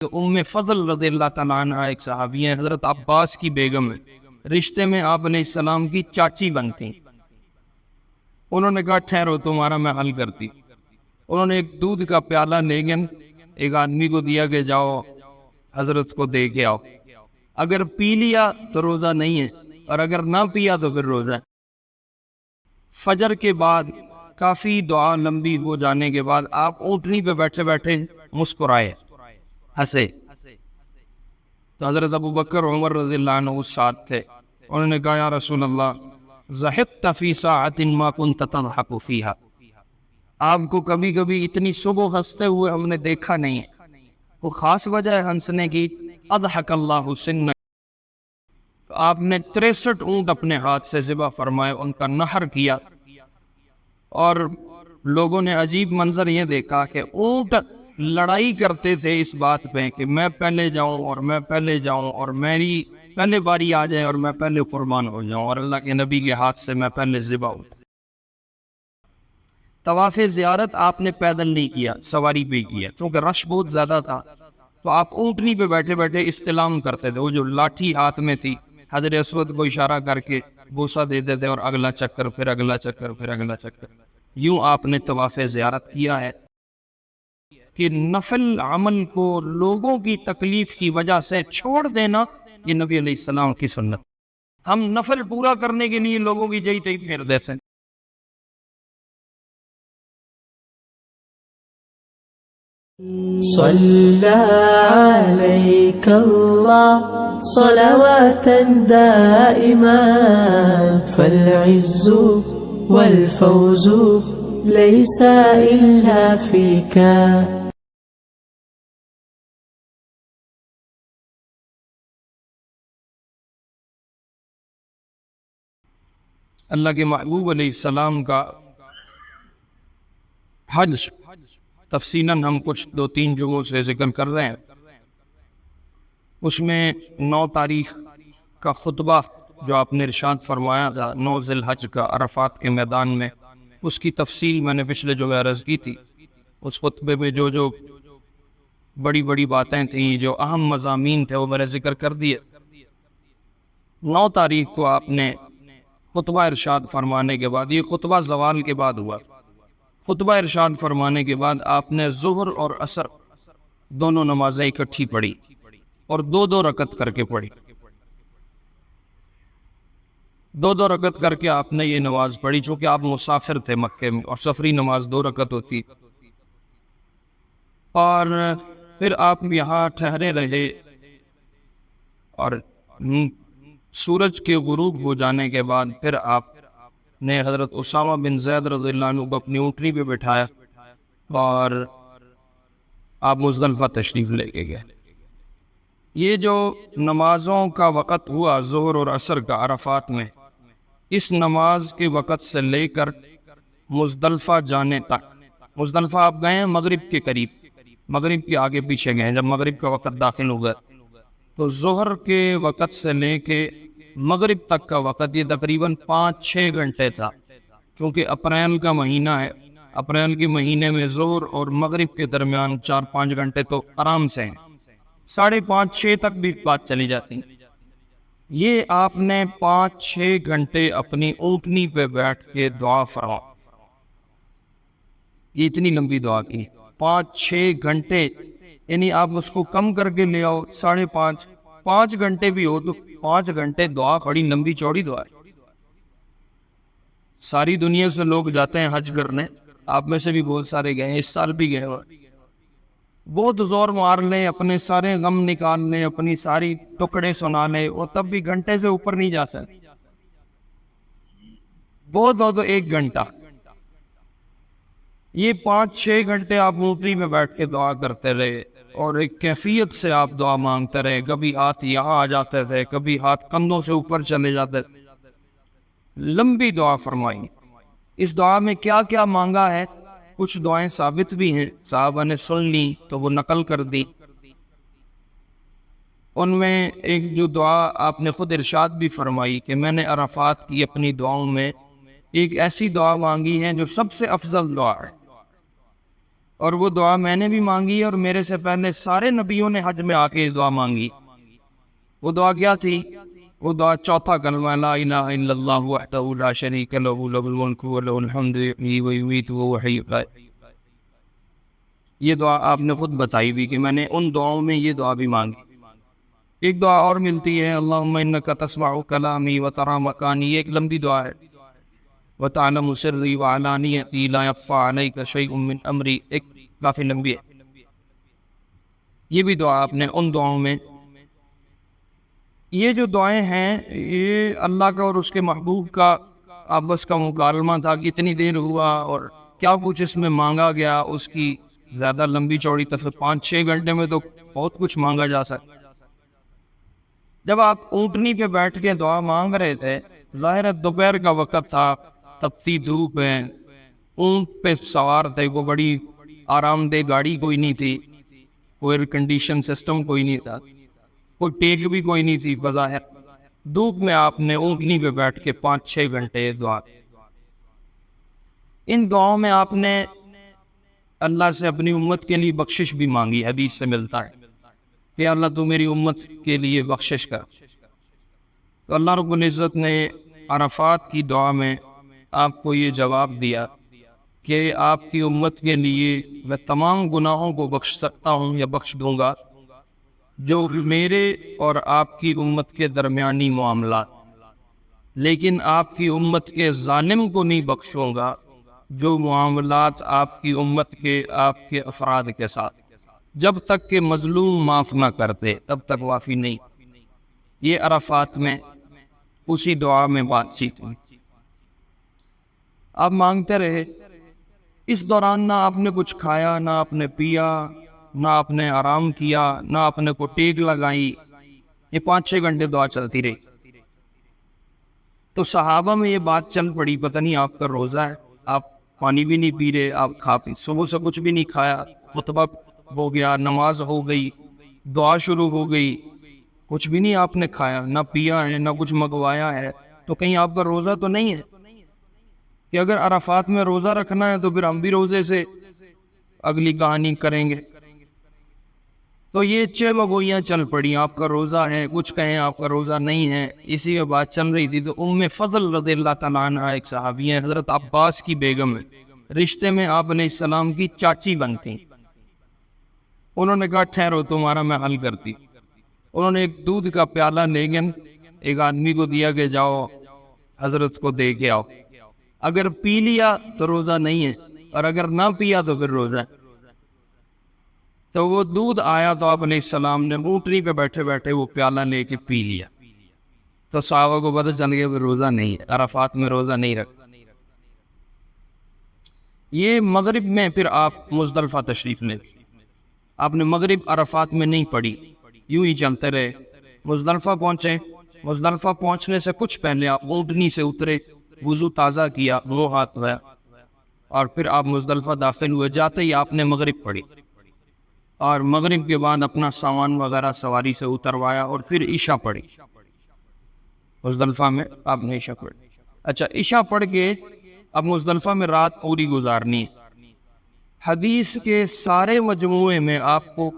ام فضل رضی اللہ تعالیٰ عنہ ایک صحابی ہیں، حضرت عباس کی بیگم ہے، رشتے میں آپ علیہ السلام کی چاچی بنتی. انہوں نے کہا ٹھہرو تمہارا میں حل کرتی. انہوں نے ایک دودھ کا پیالہ لے گن ایک آدمی کو دیا کہ جاؤ حضرت کو دے کے آؤ، اگر پی لیا تو روزہ نہیں ہے اور اگر نہ پیا تو پھر روزہ ہے. فجر کے بعد کافی دعا لمبی ہو جانے کے بعد آپ اونٹنی پہ بیٹھے بیٹھے مسکرائے، ہنسے. تو حضرت ابو بکر عمر رضی اللہ عنہ ساتھ تھے. انہوں نے کہا یا رسول اللہ ضحکت فی ساعۃ ما کنت تضحک فیہا، آپ کو کبھی کبھی اتنی صبح ہنستے ہوئے ہم نے دیکھا نہیں ہے، وہ خاص وجہ ہے ہنسنے کی؟ اضحک اللہ سنک، آپ نے 63 اونٹ اپنے ہاتھ سے ذبح فرمائے، ان کا نحر کیا. اور لوگوں نے عجیب منظر یہ دیکھا کہ اونٹ لڑائی کرتے تھے اس بات پہ کہ میں پہلے جاؤں اور میں پہلے جاؤں اور میری پہلے باری آ جائے اور میں پہلے قربان ہو جاؤں، اور اللہ کے نبی کے ہاتھ سے میں پہلے ذبح ہوں. طواف زیارت آپ نے پیدل نہیں کیا، سواری پہ کیا، چونکہ رش بہت زیادہ تھا. تو آپ اونٹنی پہ بیٹھے بیٹھے استلام کرتے تھے، وہ جو لاٹھی ہاتھ میں تھی حجر اسود کو اشارہ کر کے بوسہ دیتے تھے، اور اگلا چکر پھر اگلا چکر پھر اگلا چکر. یوں آپ نے طواف زیارت کیا ہے کہ نفل عمل کو لوگوں کی تکلیف کی وجہ سے چھوڑ دینا یہ نبی علیہ السلام کی سنت. ہم نفل پورا کرنے کے لیے لوگوں کی جئی تئی پھیر دیتے ہیں. صلى عليك الله صلواتا دائما فالعز والفوز ليس إلا فيك. اللہ کے محبوب علیہ السلام کا حج تفصیلاً ہم کچھ 2-3 جمعوں سے ذکر کر رہے ہیں. اس میں 9 تاریخ کا خطبہ جو آپ نے ارشاد فرمایا تھا 9 ذی الحج کا عرفات کے میدان میں، اس کی تفصیل میں نے پچھلے جمعے عرض کی تھی. اس خطبے میں جو بڑی بڑی باتیں تھیں، جو اہم مضامین تھے، وہ میں نے ذکر کر دیے. 9 تاریخ کو آپ نے خطبہ ارشاد فرمانے کے بعد، یہ خطبہ زوال کے بعد ہوا، خطبہ ارشاد فرمانے کے بعد آپ نے ظہر اور عصر دونوں نمازیں اکٹھی پڑھی اور 2-2 رکعت کر کے پڑھی. 2-2 رکعت کر کے آپ نے یہ نماز پڑھی، چونکہ آپ مسافر تھے مکے میں اور سفری نماز 2 رکعت ہوتی. اور پھر آپ یہاں ٹھہرے رہے اور سورج کے غروب ہو جانے کے بعد پھر آپ نے حضرت اسامہ بن زید رضی اللہ عنہ کو اپنی اونٹنی پہ بٹھایا اور آپ مزدلفہ تشریف لے کے گئے. یہ جو نمازوں کا وقت ہوا ظہر اور عصر کا عرفات میں، اس نماز کے وقت سے لے کر مزدلفہ جانے تک، مزدلفہ آپ گئے ہیں مغرب کے قریب، مغرب کے آگے پیچھے گئے ہیں، جب مغرب کا وقت داخل ہو گیا تو ظہر کے وقت سے لے کے مغرب تک کا وقت یہ تقریباً 5-6 گھنٹے تھا. چونکہ اپریل کا مہینہ ہے، اپریل کے مہینے میں ظہر اور مغرب کے درمیان 4-5 گھنٹے تو آرام سے ہیں، 5.5-6 تک بھی بات چلی جاتی. یہ آپ نے 5-6 گھنٹے اپنی اونٹنی پہ بیٹھ کے دعا فرما، یہ اتنی لمبی دعا کی 5-6 گھنٹے. یعنی آپ اس کو کم کر کے لے آؤ 5.5 گھنٹے بھی ہو تو 5 گھنٹے دعا، بڑی لمبی چوڑی دعا ہے. ساری دنیا سے لوگ جاتے ہیں حج کرنے، آپ میں سے بھی بہت سارے گئے ہیں، اس سال بھی گئے ہوئے. بہت زور مار لیں، اپنے سارے غم نکال لیں، اپنی ساری ٹکڑے سنا لیں، اور تب بھی گھنٹے سے اوپر نہیں جا سکتے. بہت ہو تو 1 گھنٹہ. یہ 5-6 گھنٹے آپ اونٹنی میں بیٹھ کے دعا کرتے رہے اور ایک کیفیت سے آپ دعا مانگتے رہے. کبھی ہاتھ یہاں آ جاتے تھے، کبھی ہاتھ کندھوں سے اوپر چلے جاتے تھے. لمبی دعا فرمائی. اس دعا میں کیا کیا مانگا ہے، کچھ دعائیں ثابت بھی ہیں، صحابہ نے سن لی تو وہ نقل کر دی. ان میں ایک جو دعا آپ نے خود ارشاد بھی فرمائی کہ میں نے عرفات کی اپنی دعاؤں میں ایک ایسی دعا مانگی ہے جو سب سے افضل دعا ہے. اور وہ دعا میں نے بھی مانگی اور میرے سے پہلے سارے نبیوں نے حج میں آ کے دعا مانگی۔ وہ دعا کیا تھی؟ وہ دعا چوتھا کلمہ لا الہ الا اللہ وحدہ لا شریک لہ لہ الملک ولہ الحمد یحیی ویمیت وہو حی القیوم۔ یہ دعا آپ نے خود بتائی بھی کہ میں نے ان دعاؤں میں یہ دعا بھی مانگی۔ ایک دعا اور ملتی ہے، اللہم انک تسمع کلامی وتری مکانی، یہ ایک لمبی دعا ہے۔ وتعلم سری وعلانیتی لا یخفی علیک شیء من امری، ایک کافی لمبی ہے۔ یہ بھی دعا آپ نے ان دعاؤں میں۔ یہ جو دعائیں ہیں یہ اللہ کا اور اس کے محبوب کا آپس کا مکالمہ تھا کہ اتنی دیر ہوا اور کیا کچھ اس میں مانگا گیا، اس کی زیادہ لمبی چوڑی تفصیل 5-6 گھنٹے میں تو بہت کچھ مانگا جا سکتا۔ جب آپ اونٹنی پہ بیٹھ کے دعا مانگ رہے تھے، ظاہر ہے دوپہر کا وقت تھا، تپتی دھوپ ہے، اونٹ پہ سوار تھے، وہ بڑی آرام دہ گاڑی کوئی نہیں تھی، کوئی ایئر کنڈیشن سسٹم کوئی نہیں تھا، کوئی ٹیک بھی کوئی نہیں تھی، بظاہر دھوپ میں آپ نے اونٹنی پہ بیٹھ کے 5-6 گھنٹے دعا۔ ان دعاؤں میں آپ نے اللہ سے اپنی امت کے لیے بخشش بھی مانگی، حدیث سے ملتا ہے کہ اللہ تو میری امت کے لیے بخشش کر۔ تو اللہ رب العزت نے عرفات کی دعا میں آپ کو یہ جواب دیا کہ آپ کی امت کے لیے میں تمام گناہوں کو بخش سکتا ہوں یا بخش دوں گا، جو میرے اور آپ کی امت کے درمیانی معاملات، لیکن آپ کی امت کے ظالم کو نہیں بخشوں گا، جو معاملات آپ کی امت کے آپ کے افراد کے ساتھ جب تک کہ مظلوم معاف نہ کرتے تب تک معافی نہیں۔ یہ عرفات میں اسی دعا میں بات چیت ہوئی۔ آپ مانگتے رہے، اس دوران نہ آپ نے کچھ کھایا، نہ آپ نے پیا، نہ آپ نے آرام کیا، نہ آپ نے کوئی ٹیک لگائی، یہ 5-6 گھنٹے دعا چلتی رہی۔ تو صحابہ میں یہ بات چل پڑی، پتہ نہیں آپ کا روزہ ہے، آپ پانی بھی نہیں پی رہے، آپ کھا پی صبح سے کچھ بھی نہیں کھایا، خطبہ ہو گیا، نماز ہو گئی، دعا شروع ہو گئی، کچھ بھی نہیں آپ نے کھایا، نہ پیا ہے، نہ کچھ منگوایا ہے، تو کہیں آپ کا روزہ تو نہیں ہے؟ کہ اگر عرفات میں روزہ رکھنا ہے تو پھر ہم بھی روزے سے اگلی کہانی کریں گے۔ تو یہ چیمگوئیاں چل پڑی، آپ کا روزہ ہے، کچھ کہیں آپ کا روزہ نہیں ہے، اسی میں بات چل رہی تھی۔ تو ام فضل رضی اللہ تعالیٰ عنہ ایک صحابی ہیں، حضرت عباس کی بیگم ہے، رشتے میں آپ علیہ السلام کی چاچی بنتی۔ انہوں نے کہا ٹھہرو تمہارا میں حل کرتی۔ انہوں نے ایک دودھ کا پیالہ لے گن ایک آدمی کو دیا کہ جاؤ حضرت کو دے کے آؤ، اگر پی لیا تو روزہ نہیں ہے، اور اگر نہ پیا تو پھر روزہ ہے۔ تو وہ دودھ آیا تو آپ علیہ السلام نے اونٹنی پہ بیٹھے بیٹھے وہ پیالہ لے کے پی لیا۔ تو صحابہ کو پتہ چل گیا کہ روزہ نہیں ہے، عرفات میں روزہ نہیں رکھ۔ یہ مغرب میں پھر آپ مزدلفہ تشریف لے، آپ نے مغرب عرفات میں نہیں پڑھی، یوں ہی چلتے رہے، مزدلفہ پہنچے۔ مزدلفہ پہنچنے سے کچھ پہلے آپ اونٹنی سے اترے، وضو تازہ کیا، منہ ہاتھ دھویا، اور پھر آپ مزدلفہ داخل ہوئے۔ جاتے ہی آپ نے مغرب پڑھی، اور مغرب کے بعد اپنا سامان وغیرہ سواری سے اتروایا، اور پھر عشاء پڑھی۔ مزدلفہ میں آپ نے عشاء پڑھی۔ اچھا، عشاء پڑھ کے اب مزدلفہ میں رات پوری گزارنی ہے۔ حدیث کے سارے مجموعے میں آپ کو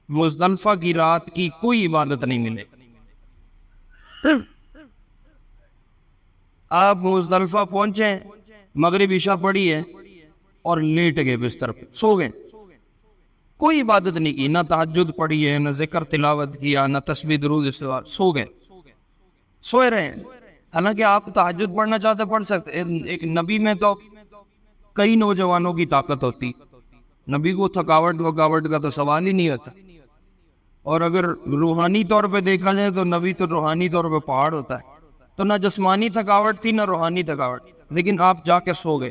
مزدلفہ کی رات کی کوئی عبادت نہیں ملے۔ آپ مزدلفہ پہنچے، مغرب عشاء پڑھی ہے اور لیٹ گئے بستر پہ، سو گئے، کوئی عبادت نہیں کی، نہ تہجد پڑھی ہے، نہ ذکر تلاوت کیا، نہ تسبیح درود استغفار، سو گئے، سوئے رہے۔ حالانکہ آپ تہجد پڑھنا چاہتے پڑھ سکتے۔ ایک نبی میں تو کئی نوجوانوں کی طاقت ہوتی، نبی کو تھکاوٹ کا تو سوال ہی نہیں ہوتا۔ اور اگر روحانی طور پہ دیکھا جائے تو نبی تو روحانی طور پہ پہاڑ ہوتا ہے، تو نہ جسمانی تھکاوٹ تھی نہ روحانی تھکاوٹ، لیکن آپ جا کے سو گئے۔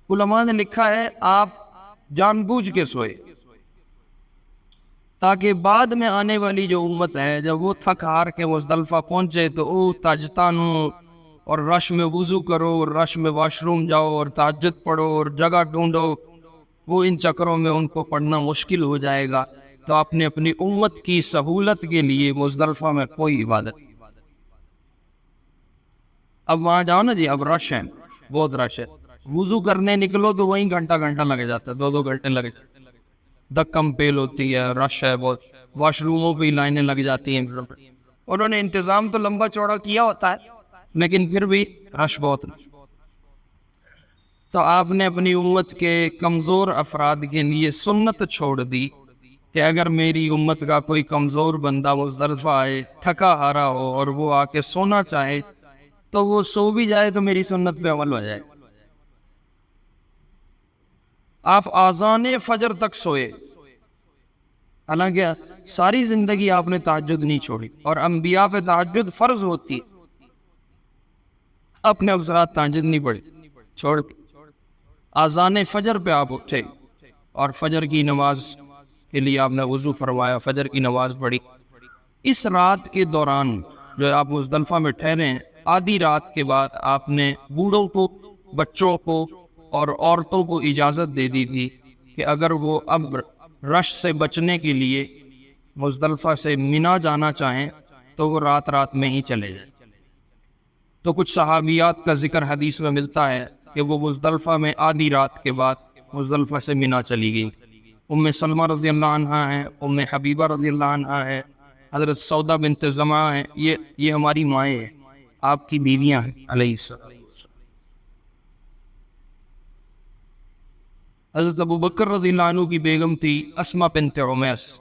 علماء نے لکھا ہے آپ جان بوجھ کے سوئے، تاکہ بعد میں آنے والی جو امت ہے جب وہ تھک ہار کے مزدلفہ پہنچے تو او تاجتانو اور رش میں وضو کرو، اور رش میں واش روم جاؤ، اور تہجد پڑھو، اور جگہ ڈھونڈو، وہ ان چکروں میں ان کو پڑھنا مشکل ہو جائے گا۔ تو آپ نے اپنی امت کی سہولت کے لیے مزدلفہ میں کوئی عبادت۔ اب وہاں جاؤ نا جی، اب رش ہے، بہت رش ہے، وضو کرنے نکلو تو وہیں گھنٹہ گھنٹہ لگ جاتا ہے, 2 گھنٹے لگ جاتے ہیں, دکم پیل ہوتی ہے, رش ہے بہت, واش روموں پہ لائنیں لگ جاتی ہیں. انہوں نے انتظام تو لمبا چوڑا کیا ہوتا ہے لیکن پھر بھی رش بہت. تو آپ نے اپنی امت کے کمزور افراد کے لیے سنت چھوڑ دی کہ اگر میری امت کا کوئی کمزور بندہ مزدلفہ آئے, تھکا ہارا ہو اور وہ آ کے سونا چاہے تو وہ سو بھی جائے تو میری سنت پہ عمل ہو جائے. آپ آذان فجر تک سوئے, حالانکہ ساری زندگی آپ نے تہجد نہیں چھوڑی, اور انبیاء پہ تہجد فرض ہوتی, اپنے افسرات تہجد نہیں پڑھی, چھوڑ آذان فجر پہ آپ اٹھے اور فجر کی نماز کے لیے آپ نے وضو فرمایا, فجر کی نماز پڑھی. اس رات کے دوران جو آپ مزدلفہ میں ٹھہرے ہیں, آدھی رات کے بعد آپ نے بوڑھوں کو, بچوں کو اور عورتوں کو اجازت دے دی تھی کہ اگر وہ اب رش سے بچنے کے لیے مزدلفہ سے منا جانا چاہیں تو وہ رات رات میں ہی چلے جائیں. تو کچھ صحابیات کا ذکر حدیث میں ملتا ہے کہ وہ مزدلفہ میں آدھی رات کے بعد مزدلفہ سے منا چلی گئی. ام سلمہ رضی اللہ عنہ ہیں, ام حبیبہ رضی اللہ عنہ ہیں, حضرت سودا بنت زمعہ ہیں, یہ ہماری مائیں ہیں, آپ کی بیویاں ہیں علیہ السلام. حضرت ابو بکر رضی اللہ عنہ کی بیگم تھی اسماء بنت عمیس,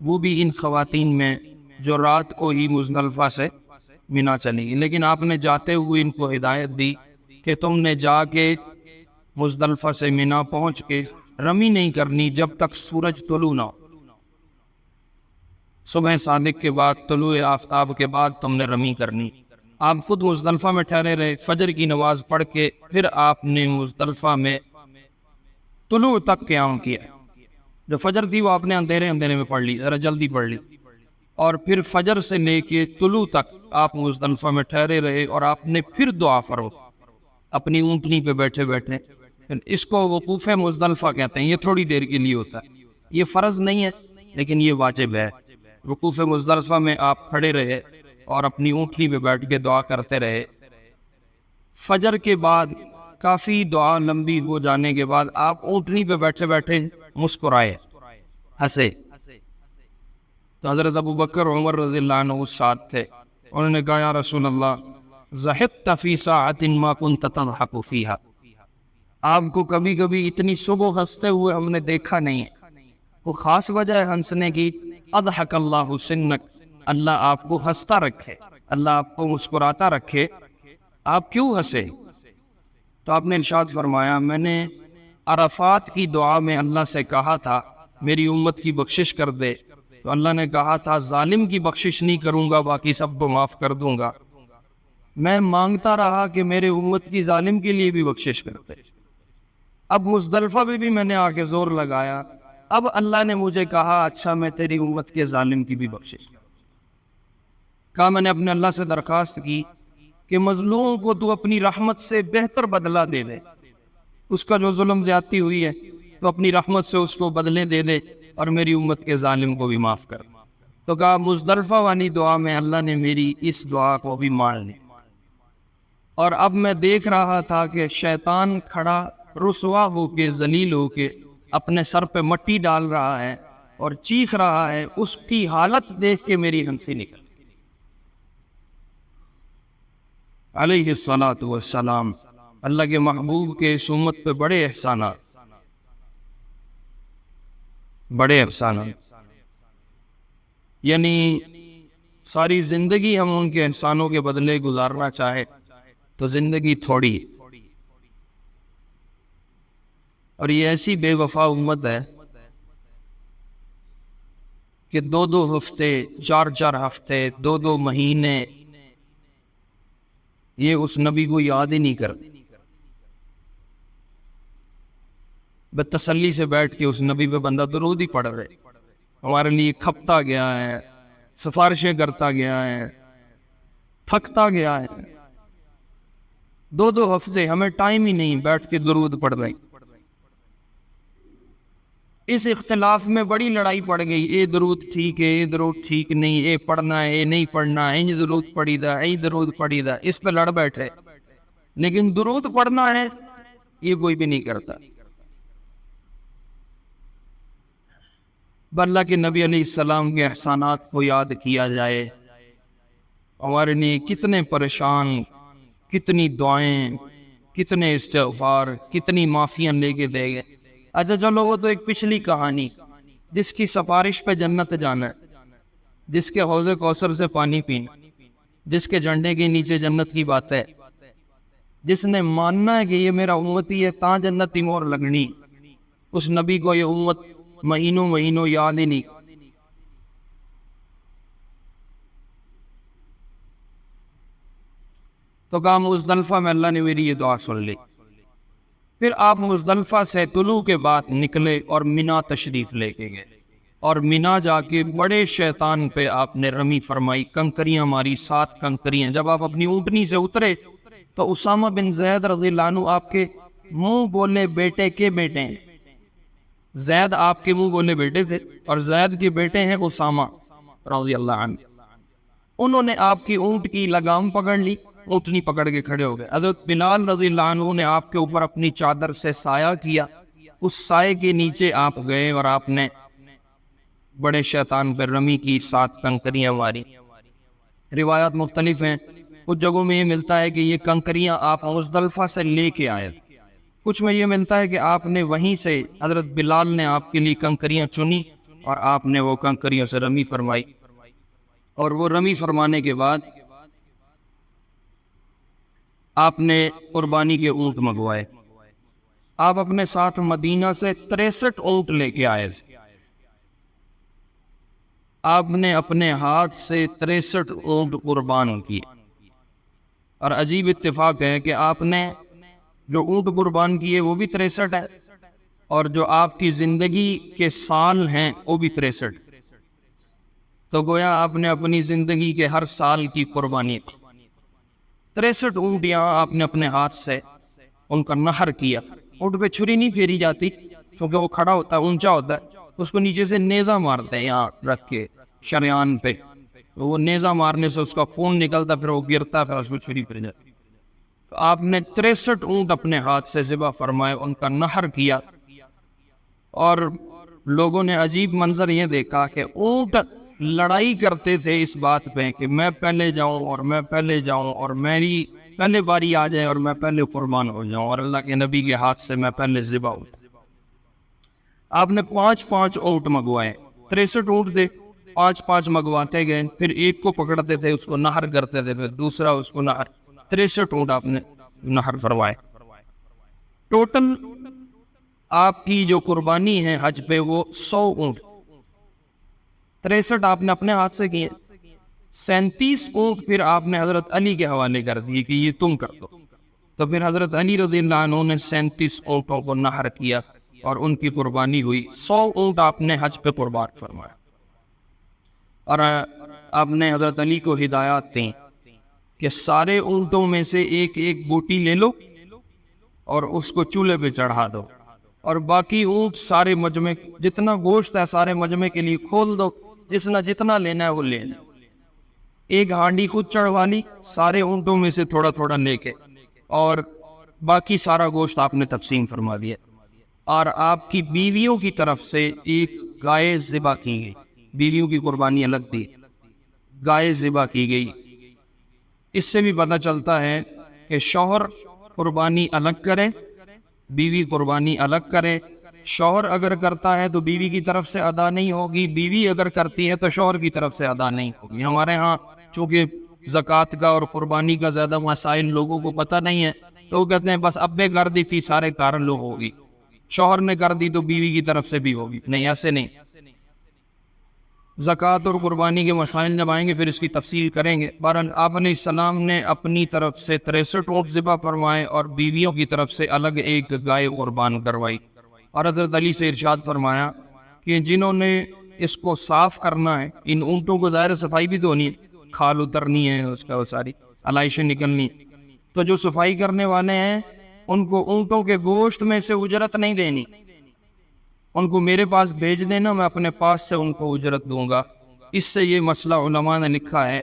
وہ بھی ان خواتین میں جو رات کو ہی مزدلفہ سے منا چلی گئی. لیکن آپ نے جاتے ہوئے ان کو ہدایت دی کہ تم نے جا کے مزدلفہ سے منا پہنچ کے رمی نہیں کرنی جب تک سورج طلوع نہ ہو. صبح صادق کے بعد, طلوع آفتاب کے بعد تم نے رمی کرنی. آپ خود مزدلفہ میں ٹھہرے رہے, فجر کی نماز پڑھ کے پھر آپ نے مزدلفہ میں طلوع تک قیام کیا. جو فجر تھی وہ آپ نے اندھیرے میں پڑھ لی, ذرا جلدی پڑھ لی, اور پھر فجر سے لے کے طلوع تک آپ مزدلفہ میں ٹھہرے رہے اور آپ نے پھر دعا فرمائی اپنی اونٹنی پہ بیٹھے بیٹھے. اس کو وقوف مزدلفہ کہتے ہیں, یہ تھوڑی دیر کے لیے ہوتا ہے, یہ فرض نہیں ہے لیکن یہ واجب ہے. وقوف مزدلفہ میں آپ کھڑے رہے اور اپنی اونٹنی پہ بیٹھ کے دعا کرتے رہے. فجر کے بعد کافی دعا لمبی ہو جانے کے بعد آپ اونٹنی پہ بیٹھے بیٹھے مسکرائے, ہنسے. تو حضرت ابو بکر عمر رضی اللہ عنہ ساتھ تھے, انہوں نے کہا یا رسول اللہ ضحکت فی ساعۃ ما کنت تضحک فیہا, آپ کو کبھی کبھی اتنی صبح ہنستے ہوئے ہم نے دیکھا نہیں ہے, وہ خاص وجہ ہے ہنسنے کی؟ اضحک اللہ سنک, اللہ آپ کو ہنستا رکھے, اللہ آپ کو مسکراتا رکھے, آپ کیوں ہنسے؟ تو آپ نے ارشاد فرمایا میں نے عرفات کی دعا میں اللہ سے کہا تھا میری امت کی بخشش کر دے, تو اللہ نے کہا تھا ظالم کی بخشش نہیں کروں گا, باقی سب کو معاف کر دوں گا. میں مانگتا رہا کہ میرے امت کی ظالم کے لیے بھی بخشش کر دے. اب مزدلفہ پہ بھی میں نے آ کے زور لگایا, اب اللہ نے مجھے کہا اچھا میں تیری امت کے ظالم کی بھی بخشش کروں. کہا میں نے اپنے اللہ سے درخواست کی کہ مظلوم کو تو اپنی رحمت سے بہتر بدلہ دے دے, اس کا جو ظلم زیادتی ہوئی ہے تو اپنی رحمت سے اس کو بدلے دے دے اور میری امت کے ظالم کو بھی معاف کر. تو کہا مزدلفہ والی دعا میں اللہ نے میری اس دعا کو بھی مان لی. اور اب میں دیکھ رہا تھا کہ شیطان کھڑا رسوا ہو کے, ذلیل ہو کے اپنے سر پہ مٹی ڈال رہا ہے اور چیخ رہا ہے, اس کی حالت دیکھ کے میری ہنسی نکل. علیہ الصلاۃ والسلام, اللہ کے محبوب کے اس امت پہ بڑے احسانات, بڑے احسانات. یعنی ساری زندگی ہم ان کے احسانوں کے بدلے گزارنا چاہے تو زندگی تھوڑی ہے. اور یہ ایسی بے وفا امت ہے کہ 2 ہفتے, 4 ہفتے, 2 مہینے یہ اس نبی کو یاد ہی نہیں کرتے. بتسلی سے بیٹھ کے اس نبی پہ بندہ درود ہی پڑھ رہے, ہمارے لیے کھپتا گیا ہے, سفارشیں کرتا گیا ہے, تھکتا گیا ہے. 2 ہفتے ہمیں ٹائم ہی نہیں بیٹھ کے درود پڑھ رہے. اس اختلاف میں بڑی لڑائی پڑ گئی, اے درود ٹھیک ہے, اے درود ٹھیک نہیں, اے پڑھنا ہے, اے نہیں پڑھنا, اے درود پڑھی دا, اے درود پڑھی دا, اس پہ لڑ بیٹھے. لیکن درود پڑھنا ہے یہ کوئی بھی نہیں کرتا۔ اللہ کے نبی علیہ السلام کے احسانات کو یاد کیا جائے، ہمارے لیے کتنے پریشان، کتنی دعائیں، کتنے استغفار، کتنی معافیاں لے کے دے گئے۔ اچھا چلو وہ تو ایک پچھلی کہانی، جس کی سفارش پہ جنت جانا ہے، جس کے حوض کوثر سے پانی پینا، جس کے جھنڈے کے نیچے جنت کی بات ہے، جس نے ماننا ہے کہ یہ میرا امتی ہے تاں جنت کی مہر لگنی، اس نبی کو یہ امت مہینوں مہینوں یاد ہی نہیں۔ تو کہا مزدلفہ میں اللہ نے میری یہ دعا سن لی۔ پھر آپ مزدلفہ سے طلوع کے بعد نکلے اور مینا تشریف لے کے گئے، اور مینا جا کے بڑے شیطان پہ آپ نے رمی فرمائی، کنکریاں ماری، 7 کنکریاں۔ جب آپ اپنی اونٹنی سے اترے تو اسامہ بن زید رضی اللہ عنہ آپ کے منہ بولے بیٹے کے بیٹے ہیں، زید آپ کے منہ بولے بیٹے تھے، اور زید کے بیٹے ہیں اسامہ رضی اللہ عنہ۔ انہوں نے آپ کی اونٹ کی لگام پکڑ لی، اونٹنی پکڑ کے کھڑے ہو گئے۔ حضرت بلال رضی اللہ عنہ نے آپ کے اوپر اپنی چادر سے سایہ کیا، اس سائے کے نیچے آپ گئے اور آپ نے بڑے شیطان پر رمی کی، 7 کنکریاں ماری۔ روایات مختلف ہیں، کچھ جگہوں میں یہ ملتا ہے کہ یہ کنکریاں آپ مزدلفہ سے لے کے آئے، کچھ میں یہ ملتا ہے کہ آپ نے وہیں سے، حضرت بلال نے آپ کے لیے کنکریاں چنی اور آپ نے وہ کنکریوں سے رمی فرمائی، اور وہ رمی فرمانے کے بعد آپ نے قربانی کے اونٹ منگوائے۔ آپ اپنے ساتھ مدینہ سے 63 اونٹ لے کے آئے تھے، آپ نے اپنے ہاتھ سے 63 اونٹ قربان کیے۔ اور عجیب اتفاق ہے کہ آپ نے جو اونٹ قربان کیے وہ بھی 63 ہے، اور جو آپ کی زندگی کے سال ہیں وہ بھی 63۔ تو گویا آپ نے اپنی زندگی کے ہر سال کی قربانی کی۔ 63 اونٹیاں آپ نے اپنے ہاتھ سے ان کا نہر کیا۔ اونٹ پہ چھری نہیں پھیری جاتی کیونکہ وہ کھڑا ہوتا ہے، اونچا ہوتا ہے، اس کو نیچے سے نیزہ مارتے ہیں یہاں رکھ کے شریان پہ، وہ نیزہ مارنے سے اس کا خون نکلتا، پھر وہ گرتا، پھر اس کو چھری پھر جاتی۔ تو آپ نے 63 اونٹ اپنے ہاتھ سے ذبح فرمائے، ان کا نہر کیا، اور لوگوں نے عجیب منظر یہ دیکھا کہ اونٹ لڑائی کرتے تھے اس بات پہ کہ میں پہلے جاؤں اور میں پہلے جاؤں، اور میری پہلے باری آ جائے اور میں پہلے قربان ہو جاؤں، اور اللہ کے نبی کے ہاتھ سے میں پہلے ذبح ہوں۔ آپ نے 5 اونٹ منگوائے، 63 اونٹ تھے، 5 منگواتے گئے، پھر ایک کو پکڑتے تھے، اس کو نہر کرتے تھے، پھر دوسرا اس کو نہر، 63 اونٹ آپ نے نہر فرمائے۔ ٹوٹل آپ کی جو قربانی ہے حج پہ وہ 100 اونٹ، 63 آپ نے اپنے ہاتھ سے کیے، 37 اونٹ پھر آپ نے حضرت علی کے حوالے کر دیے کہ یہ تم کر دو۔ تو پھر حضرت علی رضی اللہ عنہ نے 37 اونٹوں کو نہر کیا اور ان کی قربانی ہوئی۔ 100 اونٹ آپ نے حج پہ قربان فرمایا، اور آپ نے حضرت علی کو ہدایات دیں کہ سارے اونٹوں میں سے ایک ایک بوٹی لے لو اور اس کو چولہے پہ چڑھا دو، اور باقی اونٹ سارے مجمع، جتنا گوشت ہے سارے مجمع کے لیے کھول دو، جس نے جتنا لینا ہے وہ لے لیں۔ ایک ہانڈی خود چڑھوا لی سارے اونٹوں میں سے تھوڑا تھوڑا لے کے، اور باقی سارا گوشت آپ نے تقسیم فرما دیا۔ اور آپ کی بیویوں کی طرف سے ایک گائے ذبح کی گئی، بیویوں کی قربانی الگ دی، گائے ذبح کی گئی۔ اس سے بھی پتہ چلتا ہے کہ شوہر قربانی الگ کرے، بیوی قربانی الگ کرے۔ شوہر اگر کرتا ہے تو بیوی کی طرف سے ادا نہیں ہوگی، بیوی اگر کرتی ہے تو شوہر کی طرف سے ادا نہیں ہوگی۔ ہمارے ہاں چونکہ زکوٰۃ کا اور قربانی کا زیادہ مسائل لوگوں کو پتہ نہیں ہے، تو وہ کہتے ہیں بس ابے کر دی تھی سارے کارن لوگ ہوگی، شوہر نے کر دی تو بیوی کی طرف سے بھی ہوگی۔ نہیں، ایسے نہیں۔ زکوٰۃ اور قربانی کے مسائل جب آئیں گے پھر اس کی تفصیل کریں گے۔ بہرحال آپ علیہ السلام نے اپنی طرف سے 63 اونٹ ذبح فرمائے اور بیویوں کی طرف سے الگ ایک گائے قربان کروائی، اور حضرت علی سے ارشاد فرمایا کہ جنہوں نے اس کو صاف کرنا ہے، ان اونٹوں کو ظاہر صفائی بھی تو ہونی ہے، کھال اترنی ہے، اس کا وہ ساری علائشیں نکلنی، تو جو صفائی کرنے والے ہیں ان کو اونٹوں کے گوشت میں سے اجرت نہیں دینی، ان کو میرے پاس بھیج دینا، میں اپنے پاس سے ان کو اجرت دوں گا۔ اس سے یہ مسئلہ علماء نے لکھا ہے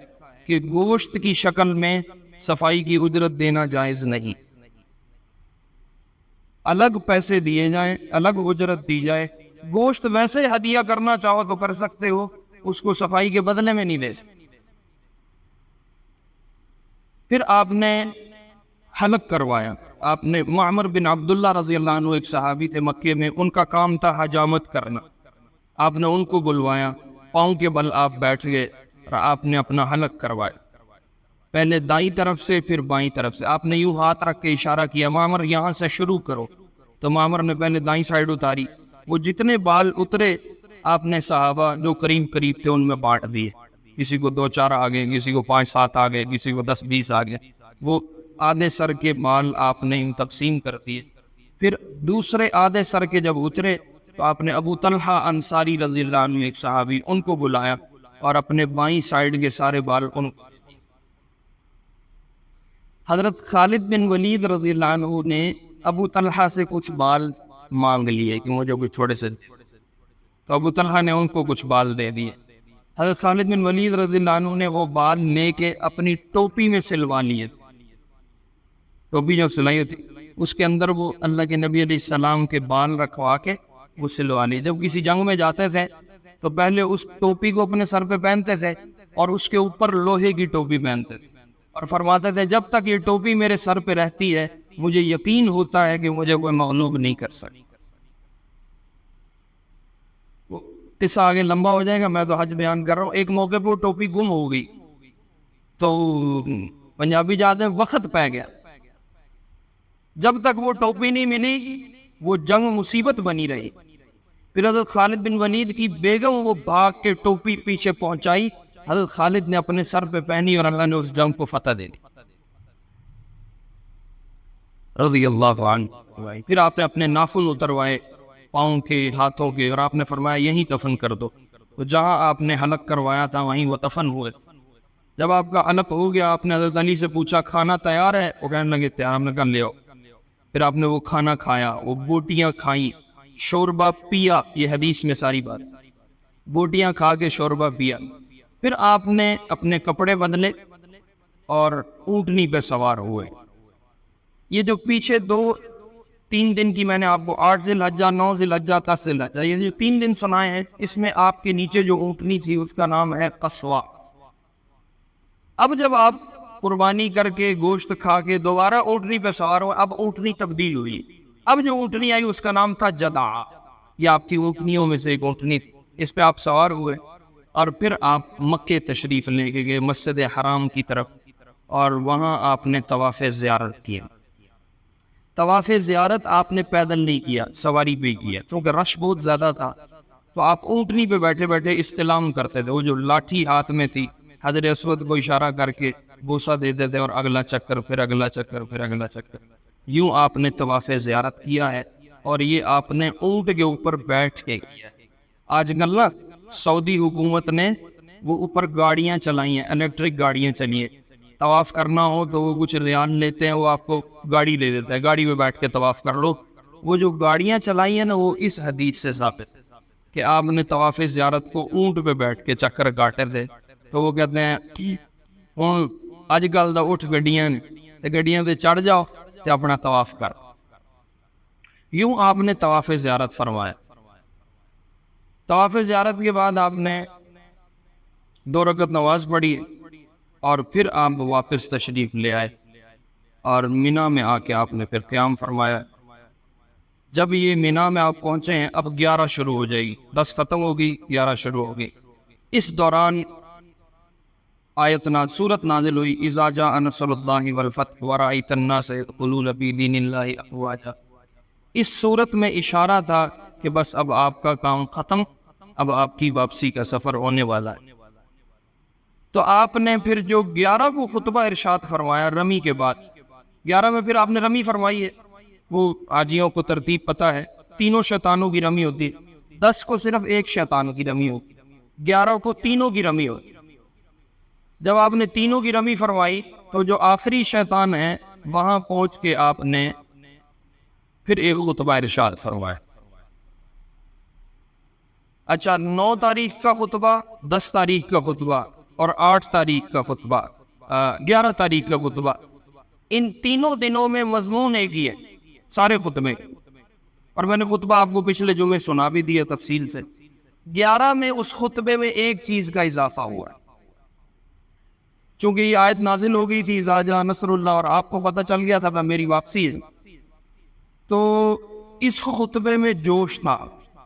کہ گوشت کی شکل میں صفائی کی اجرت دینا جائز نہیں۔ الگ پیسے دیے جائیں، الگ اجرت دی جائے. گوشت ویسے ہدیہ کرنا چاہو تو کر سکتے ہو، اس کو صفائی کے بدلے میں نہیں دے سکتے. پھر آپ نے حلق کروایا. آپ نے معمر بن عبداللہ رضی اللہ عنہ ایک صحابی تھے مکے میں، ان کا کام تھا حجامت کرنا. آپ نے ان کو بلوایا، پاؤں کے بل آپ بیٹھ گئے اور آپ نے اپنا حلق کروایا. پہلے دائیں طرف سے پھر بائیں طرف سے. آپ نے یوں ہاتھ رکھ کے اشارہ کیا معمر یہاں سے شروع کرو. تو معمر نے پہلے دائیں سائیڈ اتاری. وہ جتنے بال اترے آپ نے صحابہ جو قریب تھے ان میں بانٹ دیے. کسی کو 2-4 آ گئے، کسی کو 5-7 آ گئے، کسی کو 10-20 آ گئے. وہ آدھے سر کے بال آپ نے تقسیم کر دیے. پھر دوسرے آدھے سر کے جب اترے تو آپ نے ابو طلحہ انصاری رضی اللہ عنہ ایک صحابی، ان کو بلایا اور اپنے بائیں سائیڈ کے سارے بال ان. حضرت خالد بن ولید رضی اللہ عنہ نے ابو طلحہ سے کچھ بال مانگ لیے کہ مجھے کچھ تھوڑے سے، تو ابو طلحہ نے ان کو کچھ بال دے دیے. حضرت خالد بن ولید رضی اللہ عنہ نے وہ بال لے کے اپنی ٹوپی میں سلوا لیے. ٹوپی جو سلائی ہوتی اس کے اندر وہ اللہ کے نبی علیہ السلام کے بال رکھوا کے وہ سلوا لیے. جب کسی جنگ میں جاتے تھے تو پہلے اس ٹوپی کو اپنے سر پہ پہنتے تھے اور اس کے اوپر لوہے کی ٹوپی پہنتے تھے اور فرماتے تھے جب تک یہ ٹوپی میرے سر پہ رہتی ہے مجھے یقین ہوتا ہے کہ مجھے کوئی مغلوب نہیں کر سکتا. قصہ آگے لمبا ہو جائے گا، میں تو حج بیان کر رہا ہوں. ایک موقع پہ وہ ٹوپی گم ہو گئی تو پنجابی جاتے وقت پہ گیا. جب تک وہ ٹوپی نہیں ملی وہ جنگ مصیبت بنی رہی. پھر حضرت خالد بن ولید کی بیگم وہ بھاگ کے ٹوپی پیچھے پہنچائی. حضرت خالد نے اپنے سر پہ پہنی اور اللہ نے اس جنگ کو فتح دے دی رضی اللہ عنہ. پھر آپ نے اپنے ناخن اتروائے پاؤں کے، ہاتھوں کے، اور آپ نے فرمایا یہیں دفن کر دو. تو جہاں آپ نے حلق کروایا تھا وہیں وہ دفن ہوئے. جب آپ کا حلق ہو گیا آپ نے حضرت علی سے پوچھا کھانا تیار ہے؟ وہ کہنے لگے تیار. ہم نے کہا لے آؤ. پھر آپ نے وہ کھانا کھایا، وہ بوٹیاں کھائیں، شوربہ پیا. یہ حدیث میں ساری بات، بوٹیاں کھا کے شوربہ پیا. پھر آپ نے اپنے کپڑے بدلے اور اونٹنی پہ سوار ہوئے. یہ جو پیچھے 2-3 دن کی میں نے آپ کو 8 ذی الحجہ، 9 ذی الحجہ، 10 ذی الحجہ، یہ جو 3 دن سنائے ہیں اس میں آپ کے نیچے جو اونٹنی تھی اس کا نام ہے قصوہ. اب جب آپ قربانی کر کے گوشت کھا کے دوبارہ اونٹنی پہ سوار ہوئے، اب اونٹنی تبدیل ہوئی. اب جو اونٹنی آئی اس کا نام تھا جدع. یہ آپ کی اونٹنیوں میں سے ایک اونٹنی، اس پہ آپ سوار ہوئے اور پھر آپ مکے تشریف لے کے گئے مسجد حرام کی طرف اور وہاں آپ نے طواف زیارت کیا. طواف زیارت آپ نے پیدل نہیں کیا، سواری پہ کیا. چونکہ رش بہت زیادہ تھا تو آپ اونٹنی پہ بیٹھے بیٹھے استلام کرتے تھے. وہ جو لاٹھی ہاتھ میں تھی حجر اسود کو اشارہ کر کے بوسہ دیتے تھے اور اگلا چکر، پھر اگلا چکر، پھر اگلا چکر. یوں آپ نے طواف زیارت کیا ہے اور یہ آپ نے اونٹ کے اوپر بیٹھ کے کیا ہے. آج کل نا سعودی حکومت نے وہ اوپر گاڑیاں چلائی ہیں، الیکٹرک گاڑیاں چلی ہیں. طواف کرنا ہو تو وہ کچھ ریال لیتے ہیں، وہ آپ کو گاڑی دے دیتا ہے، گاڑی میں بیٹھ کے طواف کر لو. وہ جو گاڑیاں چلائی ہیں نا وہ اس حدیث سے ثابت ہے کہ آپ نے طواف زیارت کو اونٹ پہ بیٹھ کے چکر کاٹے تھے. تو وہ کہتے ہیں ہوں اج کل دا اٹھ گڈیاں نے تے گڈیاں تے چڑھ جاؤ تے اپنا طواف کر. یوں آپ نے طواف زیارت فرمایا. طواف زیارت کے بعد آپ نے 2 رکعت نماز پڑھی اور پھر آپ واپس تشریف لے آئے اور مینا میں آ کے آپ نے پھر قیام فرمایا. جب یہ مینا میں آپ پہنچے ہیں اب 11 شروع ہو جائے گی، 10 ختم ہوگی، 11 شروع ہوگی. اس دوران آیت سورت نازل ہوئی اذا جاء نصر اللہ والفتح ورأیت الناس يدخلون فی دین اللہ افواجا. اس صورت میں اشارہ تھا کہ بس اب آپ کا کام ختم، اب آپ کی واپسی کا سفر ہونے والا ہے. تو آپ نے پھر جو 11 کو خطبہ ارشاد فرمایا رمی کے بعد، 11 میں پھر آپ نے رمی فرمائی ہے. وہ حاجیوں کو ترتیب پتہ ہے، 3 شیطانوں کی رمی ہوتی ہے، 10 کو صرف 1 شیطان کی رمی ہوتی ہے، 11 کو تینوں کی رمی ہوتی ہے. جب آپ نے تینوں کی رمی فرمائی تو جو آخری شیطان ہے وہاں پہنچ کے آپ نے پھر ایک خطبہ ارشاد فرمایا. اچھا 9 تاریخ کا خطبہ، 10 تاریخ کا خطبہ اور 8 تاریخ کا خطبہ، 11 تاریخ کا خطبہ، ان تینوں دنوں میں مضمون ایک ہی ہے. سارے خطبے، اور میں نے خطبہ آپ کو پچھلے جمعے سنا بھی دیا تفصیل سے. 11 میں اس خطبے میں ایک چیز کا اضافہ ہوا ہے، چونکہ یہ آیت نازل ہو گئی تھی اذا جاء نصر اللہ، اور آپ کو پتہ چل گیا تھا میری واپسی ہے، تو اس خطبے میں جوش تھا،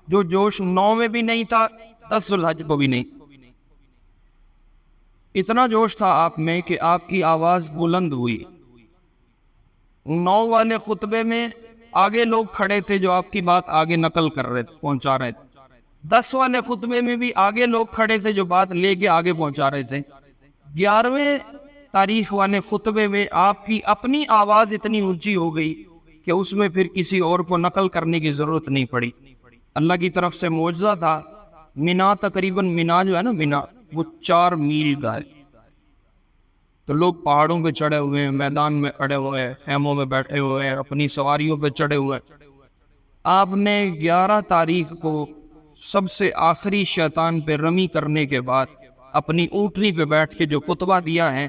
جو جوش 9 میں بھی نہیں تھا، 10 ذوالحج کو بھی نہیں. اتنا جوش تھا آپ میں کہ آپ کی آواز بلند ہوئی. 9 والے خطبے میں آگے لوگ کھڑے تھے جو آپ کی بات آگے نقل کر رہے تھے، پہنچا رہے تھے. 10 والے خطبے میں بھی آگے لوگ کھڑے تھے جو بات لے کے آگے پہنچا رہے تھے. 11ویں تاریخ والے خطبے میں آپ کی اپنی آواز اتنی اونچی ہو گئی کہ اس میں پھر کسی اور کو نقل کرنے کی ضرورت نہیں پڑی. اللہ کی طرف سے معجزہ تھا. مینا تقریباً، مینا جو ہے نا، مینا وہ 4 میل کا ہے. تو لوگ پہاڑوں پہ چڑھے ہوئے ہیں، میدان میں اڑے ہوئے ہیں، خیموں میں بیٹھے ہوئے ہیں، اپنی سواریوں پہ چڑھے ہوئے ہیں. آپ نے 11 تاریخ کو سب سے آخری شیطان پہ رمی کرنے کے بعد اپنی اونٹنی پہ بیٹھ کے جو خطبہ دیا ہے،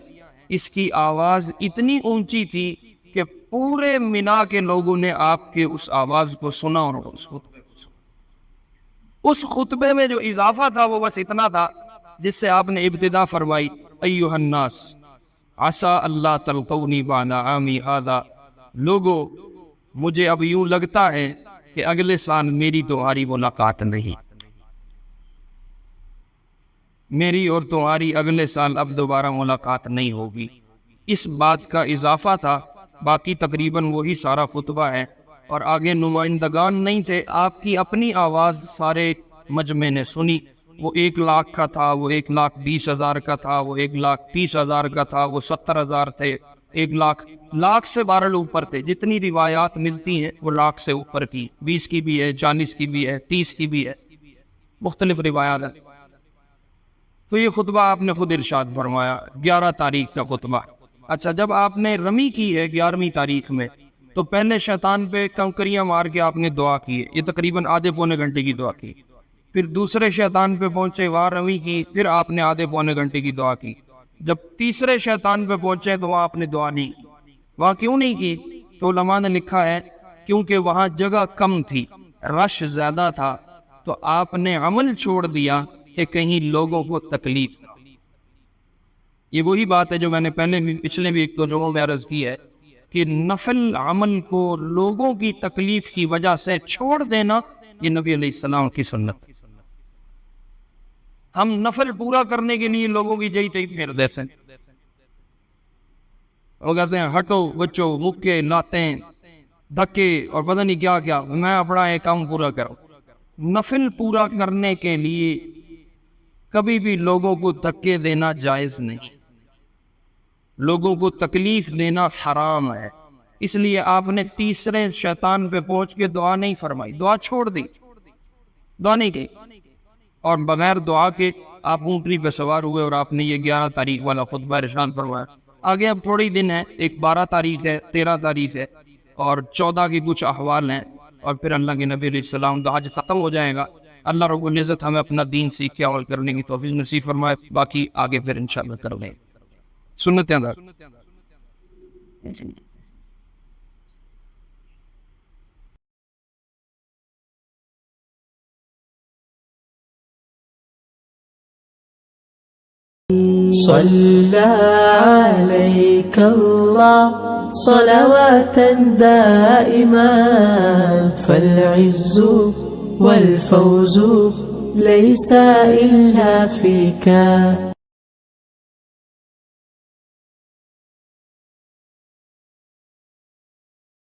اس کی آواز اتنی اونچی تھی کہ پورے مینا کے لوگوں نے آپ کے اس آواز کو سنا، اور اس خطبے میں جو اضافہ تھا وہ بس اتنا تھا جس سے آپ نے ابتدا فرمائی ایھا الناس عسى اللہ تلقونی بعد عامی ھذا، لوگو مجھے اب یوں لگتا ہے کہ اگلے سال میری تمہاری ملاقات نہیں، میری اور تمہاری اگلے سال اب دوبارہ ملاقات نہیں ہوگی. اس بات کا اضافہ تھا. باقی تقریباً وہی سارا خطبہ ہے، اور آگے نمائندگان نہیں تھے. آپ کی اپنی آواز سارے مجمع نے سنی. وہ 1 لاکھ کا تھا، وہ 1,20,000 کا تھا، وہ 1,30,000 کا تھا، وہ 70,000 تھے، 1 لاکھ سے بہرحال اوپر تھے. جتنی روایات ملتی ہیں وہ لاکھ سے اوپر کی، 20 کی بھی ہے، 40 کی بھی ہے، 30 کی بھی ہے، مختلف روایات ہیں. تو یہ خطبہ آپ نے خود ارشاد فرمایا، 11 تاریخ کا خطبہ. اچھا، جب آپ نے رمی کی ہے 11ویں تاریخ میں، تو پہلے شیطان پہ کنکریاں مار کے آپ نے دعا کی ہے، یہ تقریباً آدھے پونے گھنٹے کی دعا کی. پھر دوسرے شیطان پہ پہنچے، وہاں رمی کی، پھر آپ نے آدھے پونے گھنٹے کی دعا کی. جب تیسرے شیطان پہ پہنچے تو وہاں آپ نے دعا نہیں کی. وہاں کیوں نہیں کی؟ تو علماء نے لکھا ہے کیونکہ وہاں جگہ کم تھی، رش زیادہ تھا، تو آپ نے عمل چھوڑ دیا کہ کہیں لوگوں کو تکلیف نہ. یہ وہی بات ہے جو میں نے پچھلے بھی 1-2 جمعوں میں عرض کی ہے کہ نفل عمل کو لوگوں کی تکلیف کی وجہ سے چھوڑ دینا، یہ نبی علیہ السلام کی سنت. ہم نفل پورا کرنے کے لیے لوگوں کی جئی تئی پھیر دیتے ہیں. وہ کہتے ہیں ہٹو بچو، مکے لاتے ہیں، دھکے اور پتہ نہیں کیا کیا، میں اپنا ایک کام پورا کروں. نفل پورا کرنے کے لیے کبھی بھی لوگوں کو دھکے دینا جائز نہیں، لوگوں کو تکلیف دینا حرام ہے. اس لیے آپ نے تیسرے شیطان پہ پہنچ کے دعا نہیں فرمائی، دعا چھوڑ دی، دعا نہیں کی، اور بغیر دعا کے آپ اونٹنی پہ سوار ہوئے اور آپ نے یہ 11 تاریخ والا خطبہ ارشاد فرمایا. آگے اب تھوڑی دن ہے، ایک 12 تاریخ ہے، 13 تاریخ ہے، اور 14 کی کچھ احوال ہیں، اور پھر اللہ کے نبی علیہ السلام کا حج ختم ہو جائے گا. اللہ رب العزت ہمیں اپنا دین سیکھ کے عمل کرنے کی توفیق نصیب فرمائے. باقی آگے پھر انشاءاللہ کر لیں. سنتیں ادا صلى عليك الله صلواتا دائما فالعز والفوز ليس إلا فيك.